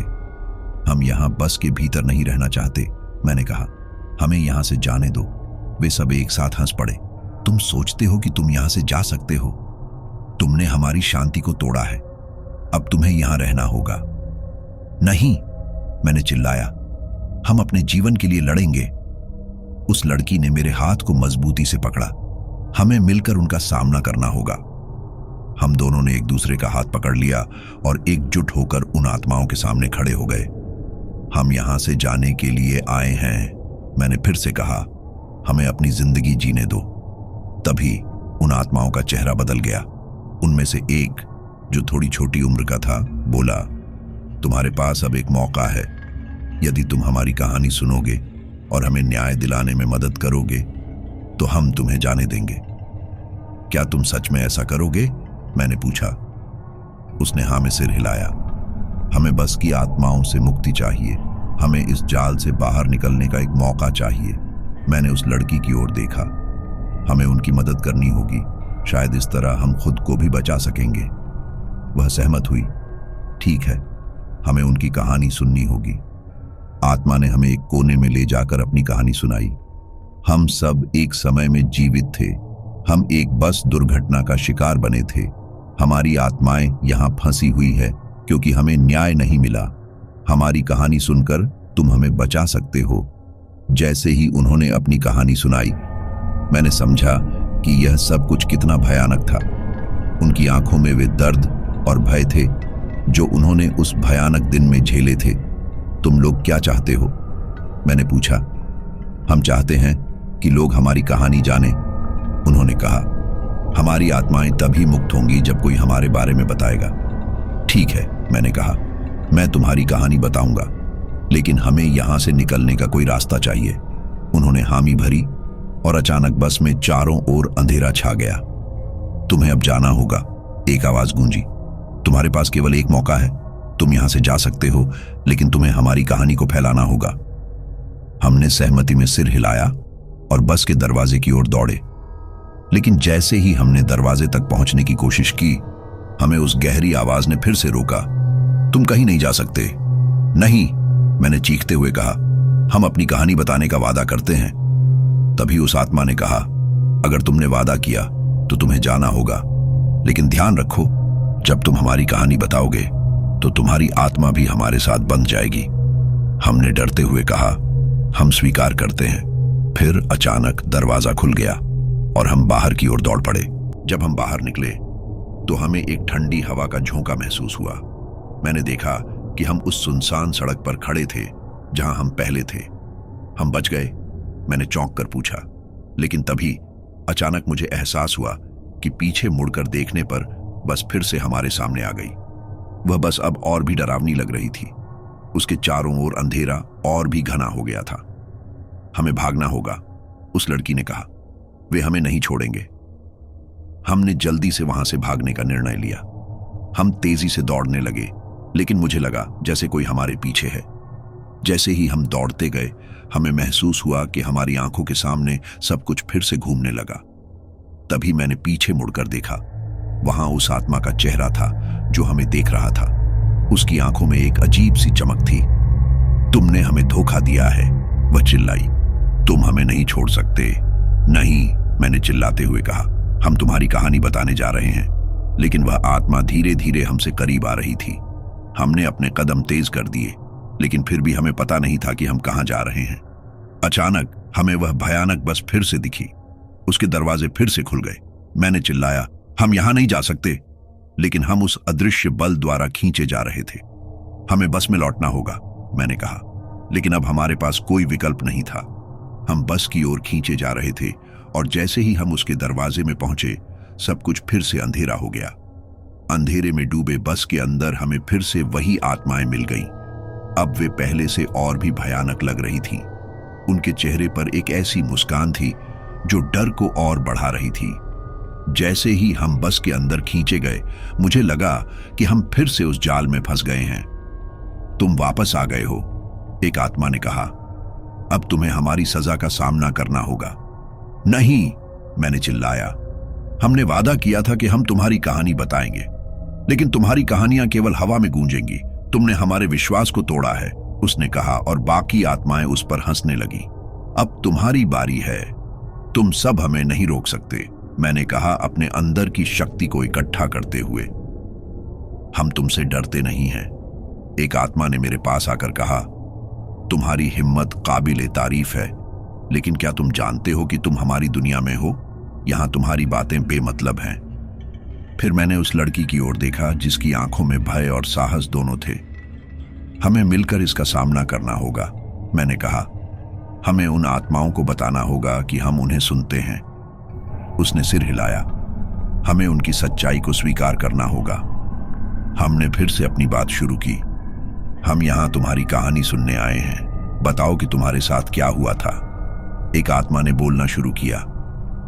हम यहां बस के भीतर नहीं रहना चाहते, मैंने कहा। हमें यहां से जाने दो। वे सब एक साथ हंस पड़े। तुम सोचते हो कि तुम यहां से जा सकते हो? तुमने हमारी शांति को तोड़ा है। अब तुम्हें यहां रहना होगा। नहीं, मैंने चिल्लाया। हम अपने जीवन के लिए लड़ेंगे। उस लड़की ने मेरे हाथ को मजबूती से पकड़ा। हमें मिलकर उनका सामना करना होगा। हम दोनों ने एक दूसरे का हाथ पकड़ लिया और एकजुट होकर उन आत्माओं के सामने खड़े हो गए। हम यहां से जाने के लिए आए हैं, मैंने फिर से कहा। हमें अपनी जिंदगी जीने दो। तभी उन आत्माओं का चेहरा बदल गया। उनमें से एक, जो थोड़ी छोटी उम्र का था, बोला, तुम्हारे पास अब एक मौका है। यदि तुम हमारी कहानी सुनोगे और हमें न्याय दिलाने में मदद करोगे तो हम तुम्हें जाने देंगे। क्या तुम सच में ऐसा करोगे? मैंने पूछा। उसने हाँ में सिर हिलाया। हमें बस की आत्माओं से मुक्ति चाहिए। हमें इस जाल से बाहर निकलने का एक मौका चाहिए। मैंने उस लड़की की ओर देखा। हमें उनकी मदद करनी होगी। शायद इस तरह हम खुद को भी बचा सकेंगे। वह सहमत हुई। ठीक है, हमें उनकी कहानी सुननी होगी। आत्मा ने हमें एक कोने में ले जाकर अपनी कहानी सुनाई। हम सब एक समय में जीवित थे। हम एक बस दुर्घटना का शिकार बने थे। हमारी आत्माएं यहां फंसी हुई है क्योंकि हमें न्याय नहीं मिला। हमारी कहानी सुनकर तुम हमें बचा सकते हो। जैसे ही उन्होंने अपनी कहानी सुनाई, मैंने समझा कि यह सब कुछ कितना भयानक था। उनकी आंखों में वे दर्द और भय थे जो उन्होंने उस भयानक दिन में झेले थे। तुम लोग क्या चाहते हो? मैंने पूछा। हम चाहते हैं कि लोग हमारी कहानी जाने, उन्होंने कहा। हमारी आत्माएं तभी मुक्त होंगी जब कोई हमारे बारे में बताएगा। ठीक है, मैंने कहा, मैं तुम्हारी कहानी बताऊंगा, लेकिन हमें यहां से निकलने का कोई रास्ता चाहिए। उन्होंने हामी भरी और अचानक बस में चारों ओर अंधेरा छा गया। तुम्हें अब जाना होगा, एक आवाज गूंजी। तुम्हारे पास केवल एक मौका है। तुम यहां से जा सकते हो, लेकिन तुम्हें हमारी कहानी को फैलाना होगा। हमने सहमति में सिर हिलाया और बस के दरवाजे की ओर दौड़े। लेकिन जैसे ही हमने दरवाजे तक पहुंचने की कोशिश की, हमें उस गहरी आवाज ने फिर से रोका। तुम कहीं नहीं जा सकते। नहीं, मैंने चीखते हुए कहा। हम अपनी कहानी बताने का वादा करते हैं। तभी उस आत्मा ने कहा, अगर तुमने वादा किया तो तुम्हें जाना होगा, लेकिन ध्यान रखो, जब तुम हमारी कहानी बताओगे तो तुम्हारी आत्मा भी हमारे साथ बंध जाएगी। हमने डरते हुए कहा, हम स्वीकार करते हैं। फिर अचानक दरवाजा खुल गया और हम बाहर की ओर दौड़ पड़े। जब हम बाहर निकले तो हमें एक ठंडी हवा का झोंका महसूस हुआ। मैंने देखा कि हम उस सुनसान सड़क पर खड़े थे जहां हम पहले थे। हम बच गए, मैंने चौंक कर पूछा। लेकिन तभी अचानक मुझे एहसास हुआ कि पीछे मुड़कर देखने पर बस फिर से हमारे सामने आ गई। वह बस अब और भी डरावनी लग रही थी। उसके चारों ओर अंधेरा और भी घना हो गया था। हमें भागना होगा, उस लड़की ने कहा। वे हमें नहीं छोड़ेंगे। हमने जल्दी से वहां से भागने का निर्णय लिया। हम तेजी से दौड़ने लगे, लेकिन मुझे लगा जैसे कोई हमारे पीछे है। जैसे ही हम दौड़ते गए, हमें महसूस हुआ कि हमारी आंखों के सामने सब कुछ फिर से घूमने लगा। तभी मैंने पीछे मुड़कर देखा। वहां उस आत्मा का चेहरा था जो हमें देख रहा था। उसकी आंखों में एक अजीब सी चमक थी। तुमने हमें धोखा दिया है, वह चिल्लाई। तुम हमें नहीं छोड़ सकते। नहीं, मैंने चिल्लाते हुए कहा। हम तुम्हारी कहानी बताने जा रहे हैं। लेकिन वह आत्मा धीरे धीरे हमसे करीब आ रही थी। हमने अपने कदम तेज कर दिए, लेकिन फिर भी हमें पता नहीं था कि हम कहां जा रहे हैं। अचानक हमें वह भयानक बस फिर से दिखी। उसके दरवाजे फिर से खुल गए। मैंने चिल्लाया, हम यहां नहीं जा सकते। लेकिन हम उस अदृश्य बल द्वारा खींचे जा रहे थे। हमें बस में लौटना होगा, मैंने कहा। लेकिन अब हमारे पास कोई विकल्प नहीं था। हम बस की ओर खींचे जा रहे थे, और जैसे ही हम उसके दरवाजे में पहुंचे, सब कुछ फिर से अंधेरा हो गया। अंधेरे में डूबे बस के अंदर हमें फिर से वही आत्माएं मिल गईं। अब वे पहले से और भी भयानक लग रही थीं। उनके चेहरे पर एक ऐसी मुस्कान थी जो डर को और बढ़ा रही थी। जैसे ही हम बस के अंदर खींचे गए, मुझे लगा कि हम फिर से उस जाल में फंस गए हैं। तुम वापस आ गए हो, एक आत्मा ने कहा। अब तुम्हें हमारी सजा का सामना करना होगा। नहीं, मैंने चिल्लाया। हमने वादा किया था कि हम तुम्हारी कहानी बताएंगे, लेकिन तुम्हारी कहानियां केवल हवा में गूंजेंगी। तुमने हमारे विश्वास को तोड़ा है, उसने कहा, और बाकी आत्माएं उस पर हंसने लगी। अब तुम्हारी बारी है। तुम सब हमें नहीं रोक सकते, मैंने कहा, अपने अंदर की शक्ति को इकट्ठा करते हुए। हम तुमसे डरते नहीं हैं, एक आत्मा ने मेरे पास आकर कहा। तुम्हारी हिम्मत काबिले तारीफ है, लेकिन क्या तुम जानते हो कि तुम हमारी दुनिया में हो? यहां तुम्हारी बातें बेमतलब हैं। फिर मैंने उस लड़की की ओर देखा जिसकी आंखों में भय और साहस दोनों थे। हमें मिलकर इसका सामना करना होगा, मैंने कहा। हमें उन आत्माओं को बताना होगा कि हम उन्हें सुनते हैं। उसने सिर हिलाया। हमें उनकी सच्चाई को स्वीकार करना होगा। हमने फिर से अपनी बात शुरू की। हम यहां तुम्हारी कहानी सुनने आए हैं। बताओ कि तुम्हारे साथ क्या हुआ था। एक आत्मा ने बोलना शुरू किया।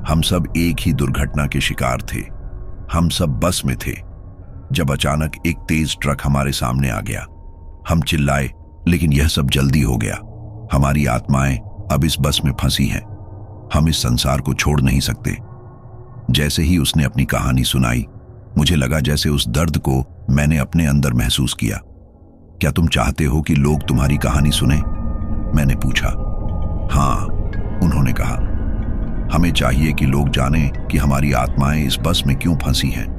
हम सब एक ही दुर्घटना के शिकार थे। हम सब बस में थे जब अचानक एक तेज ट्रक हमारे सामने आ गया। हम चिल्लाए, लेकिन यह सब जल्दी हो गया। हमारी आत्माएं अब इस बस में फंसी हैं। हम इस संसार को छोड़ नहीं सकते। जैसे ही उसने अपनी कहानी सुनाई, मुझे लगा जैसे उस दर्द को मैंने अपने अंदर महसूस किया। क्या तुम चाहते हो कि लोग तुम्हारी कहानी सुने? मैंने पूछा। हाँ, उन्होंने कहा। हमें चाहिए कि लोग जानें कि हमारी आत्माएं इस बस में क्यों फंसी हैं।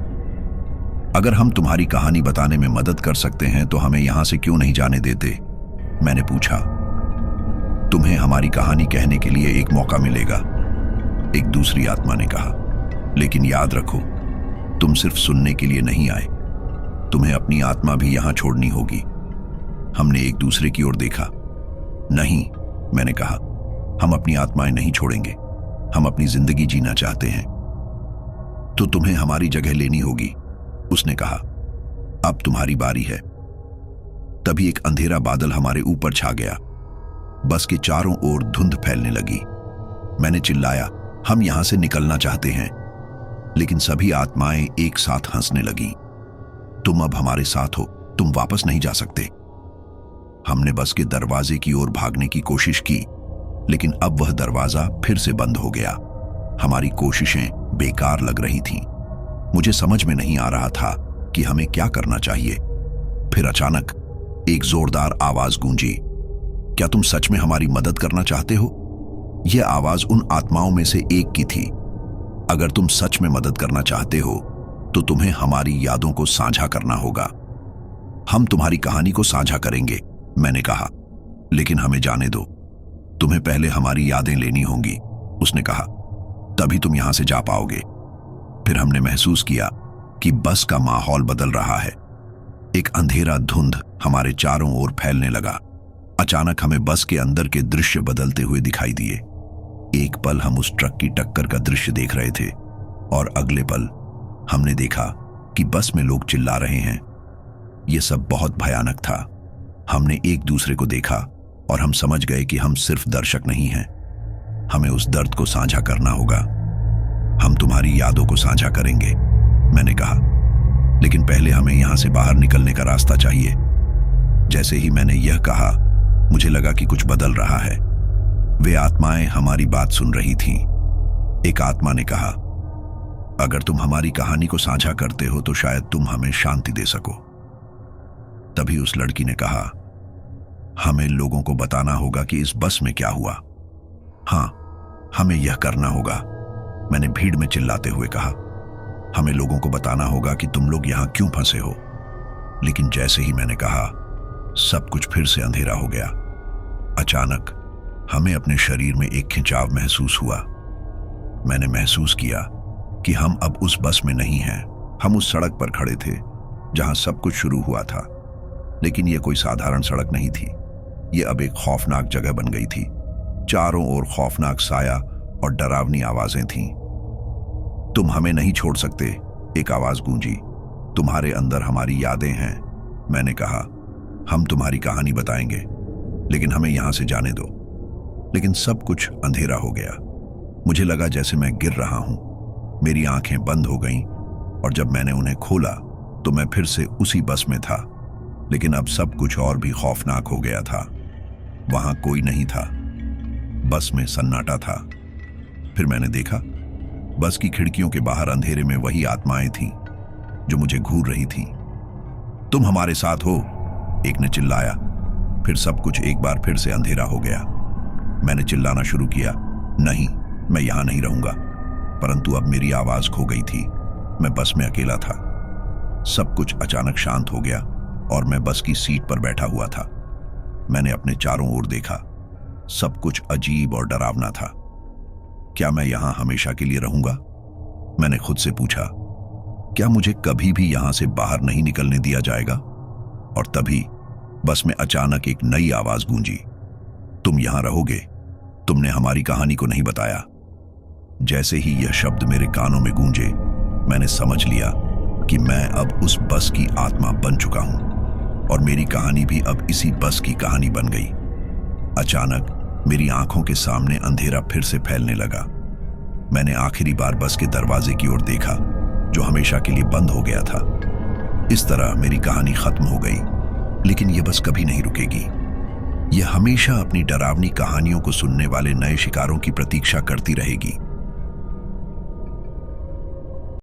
अगर हम तुम्हारी कहानी बताने में मदद कर सकते हैं तो हमें यहां से क्यों नहीं जाने देते? मैंने पूछा। तुम्हें हमारी कहानी कहने के लिए एक मौका मिलेगा, एक दूसरी आत्मा ने कहा। लेकिन याद रखो, तुम सिर्फ सुनने के लिए नहीं आए। तुम्हें अपनी आत्मा भी यहां छोड़नी होगी। हमने एक दूसरे की ओर देखा। नहीं, मैंने कहा, हम अपनी आत्माएं नहीं छोड़ेंगे। हम अपनी जिंदगी जीना चाहते हैं। तो तुम्हें हमारी जगह लेनी होगी, उसने कहा। अब तुम्हारी बारी है। तभी एक अंधेरा बादल हमारे ऊपर छा गया। बस के चारों ओर धुंध फैलने लगी। मैंने चिल्लाया, हम यहां से निकलना चाहते हैं। लेकिन सभी आत्माएं एक साथ हंसने लगी। तुम अब हमारे साथ हो, तुम वापस नहीं जा सकते। हमने बस के दरवाजे की ओर भागने की कोशिश की, लेकिन अब वह दरवाजा फिर से बंद हो गया। हमारी कोशिशें बेकार लग रही थीं। मुझे समझ में नहीं आ रहा था कि हमें क्या करना चाहिए। फिर अचानक एक जोरदार आवाज गूंजी। क्या तुम सच में हमारी मदद करना चाहते हो? यह आवाज उन आत्माओं में से एक की थी। अगर तुम सच में मदद करना चाहते हो तो तुम्हें हमारी यादों को साझा करना होगा। हम तुम्हारी कहानी को साझा करेंगे, मैंने कहा, लेकिन हमें जाने दो। तुम्हें पहले हमारी यादें लेनी होंगी, उसने कहा, तभी तुम यहां से जा पाओगे। फिर हमने महसूस किया कि बस का माहौल बदल रहा है। एक अंधेरा धुंध हमारे चारों ओर फैलने लगा। अचानक हमें बस के अंदर के दृश्य बदलते हुए दिखाई दिए। एक पल हम उस ट्रक की टक्कर का दृश्य देख रहे थे और अगले पल हमने देखा कि बस में लोग चिल्ला रहे हैं। यह सब बहुत भयानक था। हमने एक दूसरे को देखा और हम समझ गए कि हम सिर्फ दर्शक नहीं हैं, हमें उस दर्द को साझा करना होगा। हम तुम्हारी यादों को साझा करेंगे, मैंने कहा, लेकिन पहले हमें यहां से बाहर निकलने का रास्ता चाहिए। जैसे ही मैंने यह कहा, मुझे लगा कि कुछ बदल रहा है। वे आत्माएं हमारी बात सुन रही थीं। एक आत्मा ने कहा, अगर तुम हमारी कहानी को साझा करते हो तो शायद तुम हमें शांति दे सको। तभी उस लड़की ने कहा, हमें लोगों को बताना होगा कि इस बस में क्या हुआ। हाँ, हमें यह करना होगा, मैंने भीड़ में चिल्लाते हुए कहा। हमें लोगों को बताना होगा कि तुम लोग यहां क्यों फंसे हो। लेकिन जैसे ही मैंने कहा, सब कुछ फिर से अंधेरा हो गया। अचानक हमें अपने शरीर में एक खिंचाव महसूस हुआ। मैंने महसूस किया कि हम अब उस बस में नहीं हैं। हम उस सड़क पर खड़े थे जहां सब कुछ शुरू हुआ था, लेकिन यह कोई साधारण सड़क नहीं थी। यह अब एक खौफनाक जगह बन गई थी। चारों ओर खौफनाक साया और डरावनी आवाजें थीं। तुम हमें नहीं छोड़ सकते, एक आवाज गूंजी। तुम्हारे अंदर हमारी यादें हैं, मैंने कहा। हम तुम्हारी कहानी बताएंगे, लेकिन हमें यहां से जाने दो। लेकिन सब कुछ अंधेरा हो गया। मुझे लगा जैसे मैं गिर रहा हूं। मेरी आंखें बंद हो गईं और जब मैंने उन्हें खोला तो मैं फिर से उसी बस में था, लेकिन अब सब कुछ और भी खौफनाक हो गया था। वहां कोई नहीं था, बस में सन्नाटा था। फिर मैंने देखा, बस की खिड़कियों के बाहर अंधेरे में वही आत्माएं थीं जो मुझे घूर रही थीं। तुम हमारे साथ हो, एक ने चिल्लाया। फिर सब कुछ एक बार फिर से अंधेरा हो गया। मैंने चिल्लाना शुरू किया, नहीं, मैं यहां नहीं रहूंगा। परंतु अब मेरी आवाज खो गई थी। मैं बस में अकेला था। सब कुछ अचानक शांत हो गया और मैं बस की सीट पर बैठा हुआ था। मैंने अपने चारों ओर देखा। सब कुछ अजीब और डरावना था। क्या मैं यहां हमेशा के लिए रहूंगा? मैंने खुद से पूछा। क्या मुझे कभी भी यहां से बाहर नहीं निकलने दिया जाएगा? और तभी बस में अचानक एक नई आवाज गूंजी, तुम यहां रहोगे, तुमने हमारी कहानी को नहीं बताया। जैसे ही यह शब्द मेरे कानों में गूंजे, मैंने समझ लिया कि मैं अब उस बस की आत्मा बन चुका हूं और मेरी कहानी भी अब इसी बस की कहानी बन गई। अचानक मेरी आंखों के सामने अंधेरा फिर से फैलने लगा। मैंने आखिरी बार बस के दरवाजे की ओर देखा, जो हमेशा के लिए बंद हो गया था। इस तरह मेरी कहानी खत्म हो गई, लेकिन यह बस कभी नहीं रुकेगी। यह हमेशा अपनी डरावनी कहानियों को सुनने वाले नए शिकारों की प्रतीक्षा करती रहेगी।